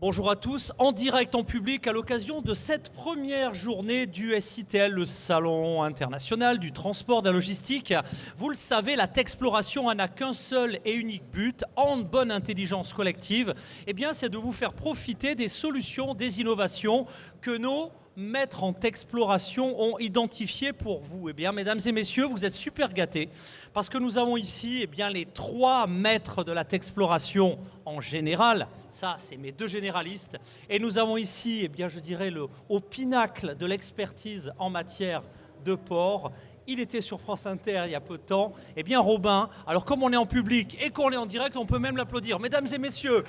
Bonjour à tous, en direct en public à l'occasion de cette première journée du SITL, le Salon international du transport de la logistique. Vous le savez, la Texploration n'a qu'un seul et unique but, en bonne intelligence collective, c'est de vous faire profiter des solutions, des innovations que nos maîtres en Texploration ont identifiées pour vous. Mesdames et messieurs, vous êtes super gâtés parce que nous avons ici les trois maîtres de la Texploration en général. Ça, c'est mes deux généralistes. Et nous avons ici, je dirais, au pinacle de l'expertise en matière de port. Il était sur France Inter il y a peu de temps. Robin, alors comme on est en public et qu'on est en direct, on peut même l'applaudir. Mesdames et messieurs,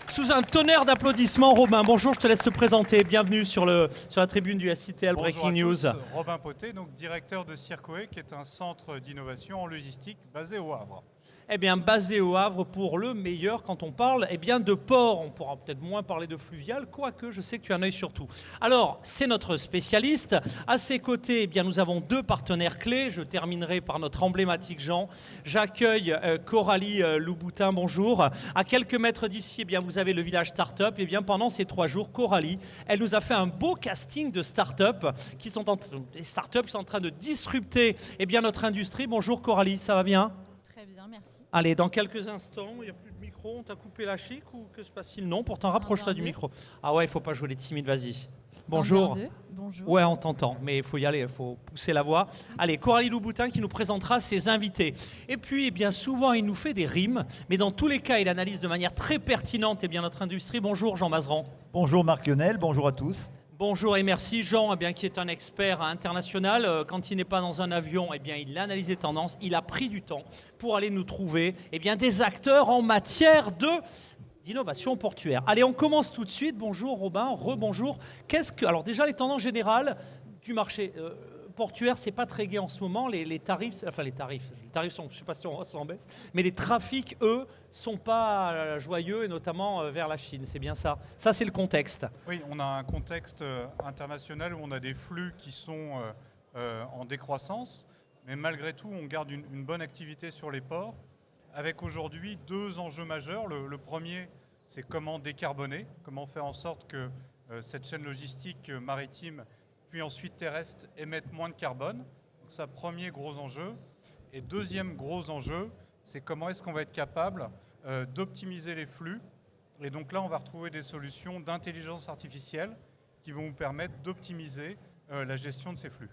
sous un tonnerre d'applaudissements, Robin, bonjour, je te laisse te présenter. Bienvenue sur la tribune du SITL Breaking News. Robin Poté, donc directeur de Circoe, qui est un centre d'innovation en logistique basé au Havre. Basé au Havre pour le meilleur quand on parle de port. On pourra peut-être moins parler de fluvial, quoique je sais que tu as un œil sur tout. Alors, c'est notre spécialiste. À ses côtés, nous avons deux partenaires clés. Je terminerai par notre emblématique Jean. J'accueille Coralie Louboutin, bonjour. À quelques mètres d'ici, vous avez le village Startup. Pendant ces 3 jours, Coralie, elle nous a fait un beau casting de startups qui sont en train de disrupter notre industrie. Bonjour Coralie, ça va bien ? Très bien, merci. Allez, dans quelques instants, il n'y a plus de micro, on t'a coupé la chic ou que se passe-t-il? Non, pourtant rapproche-toi du micro. Ah ouais, il ne faut pas jouer les timides, vas-y. Bonjour. Bonjour. Ouais, on t'entend, mais il faut y aller, il faut pousser la voix. Allez, Coralie Louboutin qui nous présentera ses invités. Et puis, souvent, il nous fait des rimes, mais dans tous les cas, il analyse de manière très pertinente notre industrie. Bonjour Jean Mazeran. Bonjour Marc Lionel, bonjour à tous. Bonjour et merci Jean, qui est un expert international. Quand il n'est pas dans un avion, il analyse les tendances. Il a pris du temps pour aller nous trouver des acteurs en matière d'innovation portuaire. Allez, on commence tout de suite. Bonjour Robin, rebonjour. Alors déjà, les tendances générales du marché portuaire, c'est pas très gai en ce moment. Les tarifs sont, je sais pas si on s'en baisse, mais les trafics, eux, sont pas joyeux, et notamment vers la Chine. C'est bien ça. Ça, c'est le contexte. Oui, on a un contexte international où on a des flux qui sont en décroissance, mais malgré tout, on garde une bonne activité sur les ports, avec aujourd'hui 2 enjeux majeurs. Le premier, c'est comment décarboner, comment faire en sorte que cette chaîne logistique maritime puis ensuite terrestre, émettent moins de carbone. Donc ça, premier gros enjeu. Et deuxième gros enjeu, c'est comment est-ce qu'on va être capable d'optimiser les flux. Et donc là, on va retrouver des solutions d'intelligence artificielle qui vont vous permettre d'optimiser la gestion de ces flux.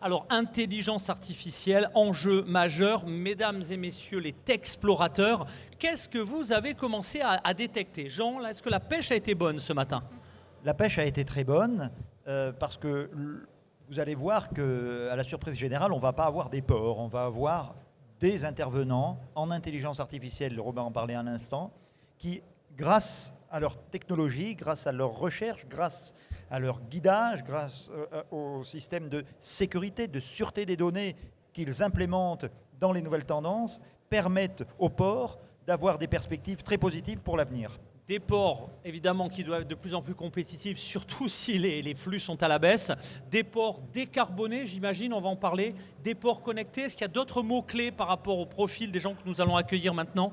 Alors, intelligence artificielle, enjeu majeur. Mesdames et messieurs les Texplorateurs, qu'est-ce que vous avez commencé à détecter? Jean, est-ce que la pêche a été bonne ce matin? La pêche a été très bonne. Parce que vous allez voir qu'à la surprise générale, on ne va pas avoir des ports, on va avoir des intervenants en intelligence artificielle, Robin en parlait un instant, qui, grâce à leur technologie, grâce à leur recherche, grâce à leur guidage, grâce au système de sécurité, de sûreté des données qu'ils implémentent dans les nouvelles tendances, permettent aux ports d'avoir des perspectives très positives pour l'avenir. Des ports, évidemment, qui doivent être de plus en plus compétitifs, surtout si les flux sont à la baisse. Des ports décarbonés, j'imagine, on va en parler. Des ports connectés. Est-ce qu'il y a d'autres mots-clés par rapport au profil des gens que nous allons accueillir maintenant?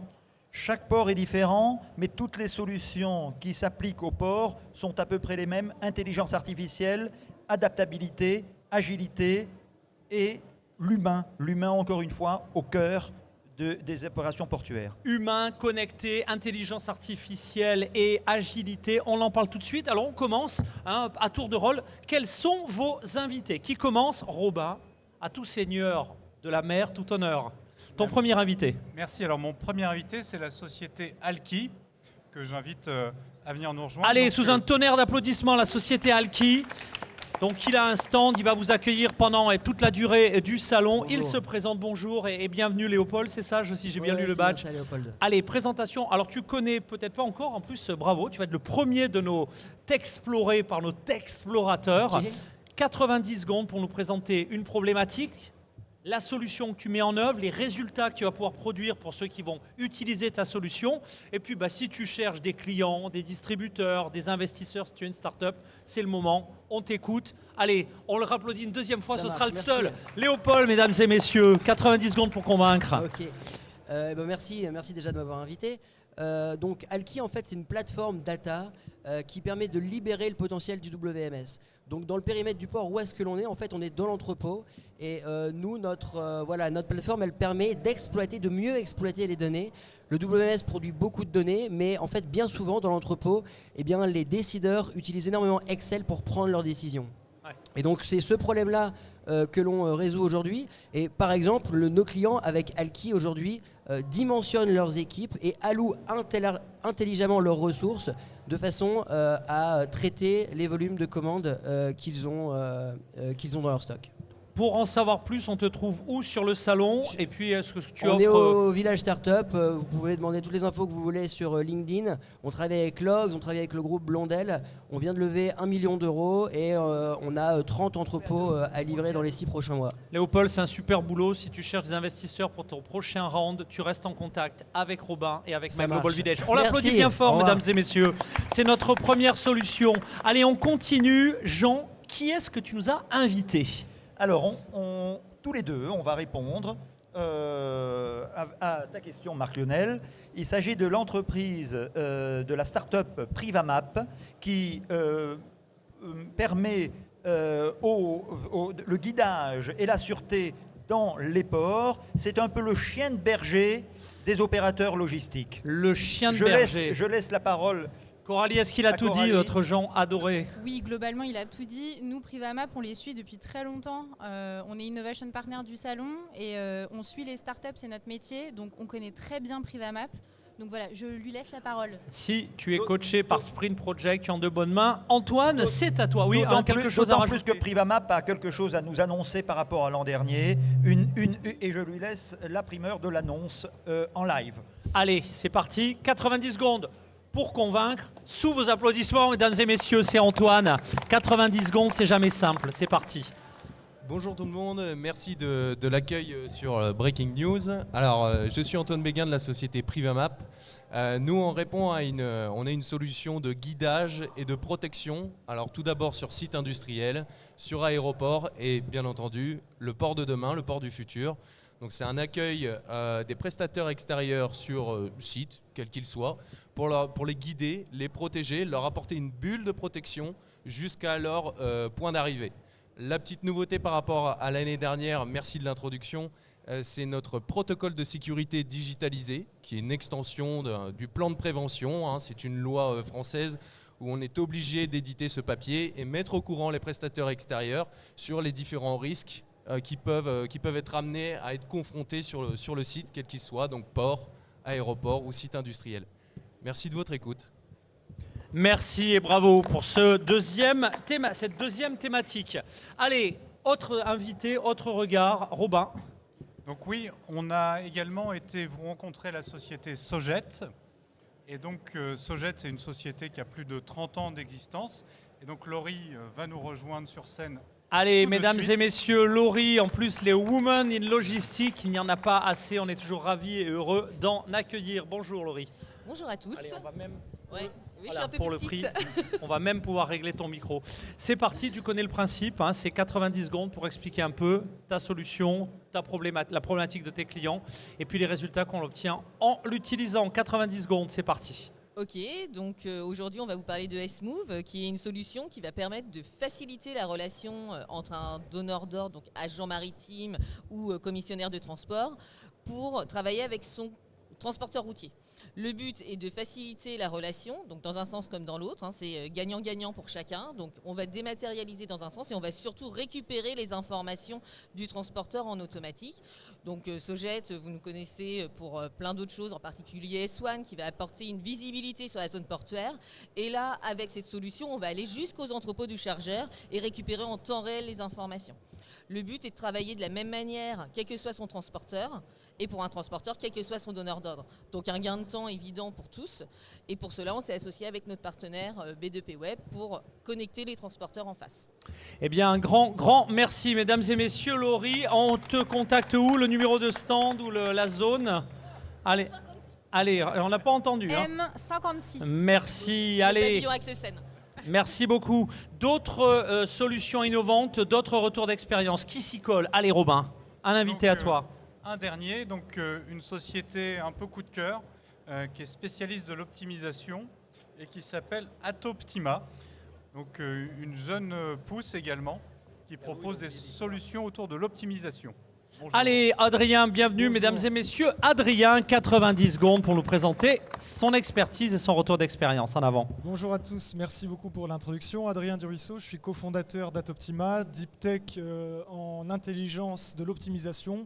Chaque port est différent, mais toutes les solutions qui s'appliquent au port sont à peu près les mêmes. Intelligence artificielle, adaptabilité, agilité et l'humain. L'humain, encore une fois, au cœur des opérations portuaires. Humain, connecté, intelligence artificielle et agilité, on en parle tout de suite. Alors on commence à tour de rôle. Quels sont vos invités? Qui commence? Robin, à tout seigneur de la mer, tout honneur. Ton premier invité. Merci. Alors mon premier invité, c'est la société Alki, que j'invite à venir nous rejoindre. Allez, sous un tonnerre d'applaudissements, la société Alki. Donc il a un stand, il va vous accueillir pendant toute la durée du salon. Bonjour. Il se présente, bonjour et bienvenue Léopold, c'est ça si j'ai bien lu le badge. Ça, Léopold. Allez, présentation. Alors tu connais peut-être pas encore, en plus bravo, tu vas être le premier de nos Texplorés par nos Texplorateurs. Okay. 90 secondes pour nous présenter une problématique, la solution que tu mets en œuvre, les résultats que tu vas pouvoir produire pour ceux qui vont utiliser ta solution. Et puis, si tu cherches des clients, des distributeurs, des investisseurs, si tu es une start-up, c'est le moment. On t'écoute. Allez, on le rapplaudit une deuxième fois, ce sera le seul. Léopold, mesdames et messieurs, 90 secondes pour convaincre. Ok. Merci déjà de m'avoir invité. Donc Alki, en fait, c'est une plateforme data qui permet de libérer le potentiel du WMS. Donc dans le périmètre du port, où est-ce que l'on est? En fait, on est dans l'entrepôt. Et nous, notre plateforme, elle permet d'exploiter, de mieux exploiter les données. Le WMS produit beaucoup de données, mais en fait, bien souvent, dans l'entrepôt, eh bien, les décideurs utilisent énormément Excel pour prendre leurs décisions. Ouais. Et donc, c'est ce problème-là que l'on résout aujourd'hui. Et par exemple, nos clients avec Alki aujourd'hui dimensionnent leurs équipes et allouent intelligemment leurs ressources de façon à traiter les volumes de commandes qu'ils ont dans leur stock. Pour en savoir plus, on te trouve où sur le salon? Et puis, est-ce que tu on offres... est au Village Startup. Vous pouvez demander toutes les infos que vous voulez sur LinkedIn. On travaille avec Logs, on travaille avec le groupe Blondel. On vient de lever 1 million d'euros et on a 30 entrepôts à livrer dans les 6 prochains mois. Léopold, c'est un super boulot. Si tu cherches des investisseurs pour ton prochain round, tu restes en contact avec Robin et avec My Global Village. On l'applaudit bien fort, mesdames et messieurs. C'est notre première solution. Allez, on continue. Jean, qui est-ce que tu nous as invité? Alors, tous les deux, on va répondre à ta question, Marc Lionel. Il s'agit de l'entreprise, de la start-up Privamap, qui permet le guidage et la sûreté dans les ports. C'est un peu le chien de berger des opérateurs logistiques. Le chien de berger. Je laisse la parole. Coralie, est-ce qu'il a tout dit, notre Jean adoré? Oui, globalement, il a tout dit. Nous, Privamap, on les suit depuis très longtemps. On est Innovation Partner du salon et on suit les startups, c'est notre métier. Donc, on connaît très bien Privamap. Donc voilà, je lui laisse la parole. Si tu es coaché par Sprint Project, tu es en de bonnes mains. Antoine, c'est à toi. Oui, quelque chose à d'autant rajouter. Plus que Privamap a quelque chose à nous annoncer par rapport à l'an dernier. Et je lui laisse la primeur de l'annonce en live. Allez, c'est parti. 90 secondes. Pour convaincre, sous vos applaudissements, mesdames et messieurs, c'est Antoine. 90 secondes, c'est jamais simple. C'est parti. Bonjour tout le monde, merci de l'accueil sur Breaking News. Alors, je suis Antoine Béguin de la société Privamap. Nous, on répond à on a une solution de guidage et de protection. Alors, tout d'abord sur site industriel, sur aéroport et bien entendu, le port de demain, le port du futur. Donc, c'est un accueil des prestataires extérieurs sur site, quel qu'il soit, pour les guider, les protéger, leur apporter une bulle de protection jusqu'à leur point d'arrivée. La petite nouveauté par rapport à l'année dernière, merci de l'introduction, c'est notre protocole de sécurité digitalisé, qui est une extension du plan de prévention. Hein. C'est une loi française où on est obligé d'éditer ce papier et mettre au courant les prestataires extérieurs sur les différents risques qui peuvent être amenés à être confrontés sur le site, quel qu'il soit, donc port, aéroport ou site industriel. Merci de votre écoute. Merci et bravo pour cette deuxième thématique. Allez, autre invité, autre regard, Robin. Donc oui, on a également été vous rencontrer la société Sojet. Et donc Sojet, c'est une société qui a plus de 30 ans d'existence. Et donc Laurie va nous rejoindre sur scène. Allez, mesdames et messieurs, Laurie, en plus les Women in Logistique, il n'y en a pas assez, on est toujours ravis et heureux d'en accueillir. Bonjour Laurie. Bonjour à tous. Allez, on va même... Ouais. Oui, voilà, je suis un peu pour le prix, on va même pouvoir régler ton micro. C'est parti, tu connais le principe, hein, c'est 90 secondes pour expliquer un peu ta solution, la problématique de tes clients et puis les résultats qu'on obtient en l'utilisant. 90 secondes, c'est parti. Ok, donc aujourd'hui on va vous parler de S-Move, qui est une solution qui va permettre de faciliter la relation entre un donneur d'ordre, donc agent maritime ou commissionnaire de transport, pour travailler avec son transporteur routier. Le but est de faciliter la relation, donc dans un sens comme dans l'autre, hein, c'est gagnant-gagnant pour chacun. Donc on va dématérialiser dans un sens et on va surtout récupérer les informations du transporteur en automatique. Donc Sojet, vous nous connaissez pour plein d'autres choses, en particulier S1 qui va apporter une visibilité sur la zone portuaire. Et là, avec cette solution, on va aller jusqu'aux entrepôts du chargeur et récupérer en temps réel les informations. Le but est de travailler de la même manière, quel que soit son transporteur, et pour un transporteur, quel que soit son donneur d'ordre. Donc un gain de temps évident pour tous. Et pour cela, on s'est associé avec notre partenaire B2P Web pour connecter les transporteurs en face. Eh bien, un grand merci, mesdames et messieurs. Laurie, on te contacte où? Le numéro de stand ou la zone? Allez, on l'a pas entendu. M56. Merci, allez. Pavillon Axe-Seine. Merci beaucoup. D'autres solutions innovantes, d'autres retours d'expérience. Qui s'y colle? Allez Robin, un invité à toi. Un dernier, donc une société un peu coup de cœur, qui est spécialiste de l'optimisation et qui s'appelle Atoptima. Donc une jeune pousse également qui propose des solutions autour de l'optimisation. Bonjour. Allez, Adrien, bienvenue, Bonjour. mesdames et messieurs. Adrien, 90 secondes pour nous présenter son expertise et son retour d'expérience. En avant. Bonjour à tous, merci beaucoup pour l'introduction. Adrien Durisseau, je suis cofondateur d'Atoptima, Deep Tech en intelligence de l'optimisation.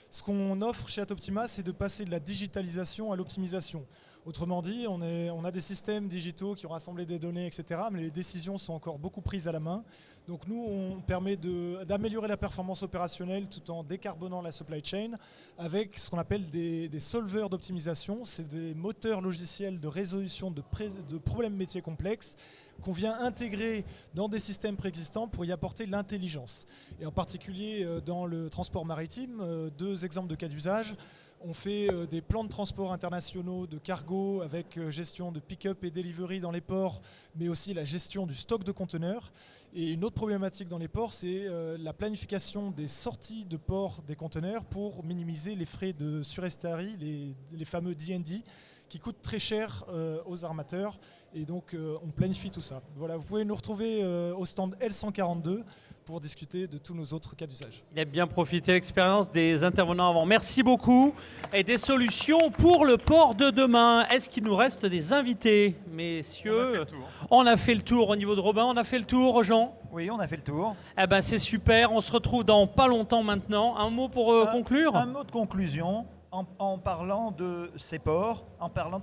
Ce qu'on offre chez Atoptima, c'est de passer de la digitalisation à l'optimisation. Autrement dit, on a des systèmes digitaux qui ont rassemblé des données, etc. Mais les décisions sont encore beaucoup prises à la main. Donc nous, on permet d'améliorer la performance opérationnelle tout en décarbonant la supply chain avec ce qu'on appelle des solvers d'optimisation. C'est des moteurs logiciels de résolution de problèmes métiers complexes qu'on vient intégrer dans des systèmes préexistants pour y apporter l'intelligence. Et en particulier dans le transport maritime, 2 exemples de cas d'usage. On fait des plans de transport internationaux de cargo avec gestion de pick-up et delivery dans les ports, mais aussi la gestion du stock de conteneurs. Et une autre problématique dans les ports, c'est la planification des sorties de port des conteneurs pour minimiser les frais de surestarie, les fameux D&D, qui coûtent très cher aux armateurs. Et donc, on planifie tout ça. Voilà, vous pouvez nous retrouver au stand L142 pour discuter de tous nos autres cas d'usage. Il a bien profité de l'expérience des intervenants avant. Merci beaucoup. Et des solutions pour le port de demain. Est-ce qu'il nous reste des invités, messieurs? On a fait le tour au niveau de Robin. On a fait le tour, Jean? Oui, on a fait le tour. Eh ben, c'est super. On se retrouve dans pas longtemps maintenant. Un mot pour conclure? Un mot de conclusion en parlant de ces ports, en parlant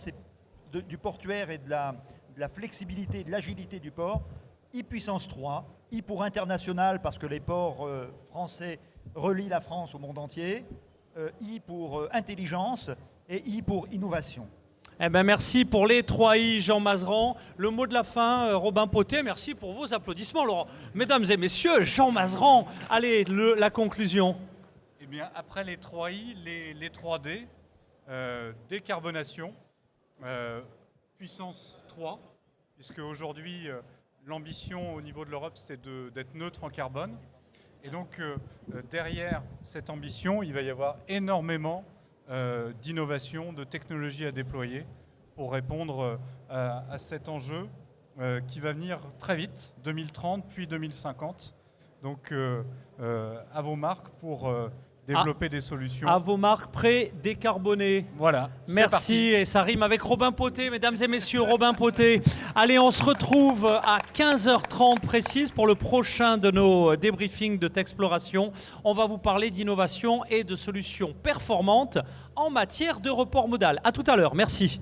du portuaire et de la flexibilité, de l'agilité du port. I puissance 3, I pour international parce que les ports français relient la France au monde entier, I pour intelligence et I pour innovation. Eh ben, merci pour les 3 I, Jean Mazeran. Le mot de la fin, Robin Potet. Merci pour vos applaudissements, Laurent. Mesdames et messieurs, Jean Mazeran. Allez, la conclusion. Eh bien, après les 3 I, les 3D, décarbonation, puissance 3, puisque aujourd'hui, l'ambition au niveau de l'Europe, c'est d'être neutre en carbone. Et donc, derrière cette ambition, il va y avoir énormément d'innovations, de technologies à déployer pour répondre à cet enjeu qui va venir très vite, 2030 puis 2050. Donc, à vos marques pour développer des solutions. À vos marques pré-décarbonées. Voilà. Merci, et ça rime avec Robin Potet, mesdames et messieurs, Robin Potet. Allez, on se retrouve à 15h30 précise pour le prochain de nos débriefings de Texploration. On va vous parler d'innovation et de solutions performantes en matière de report modal. À tout à l'heure, merci.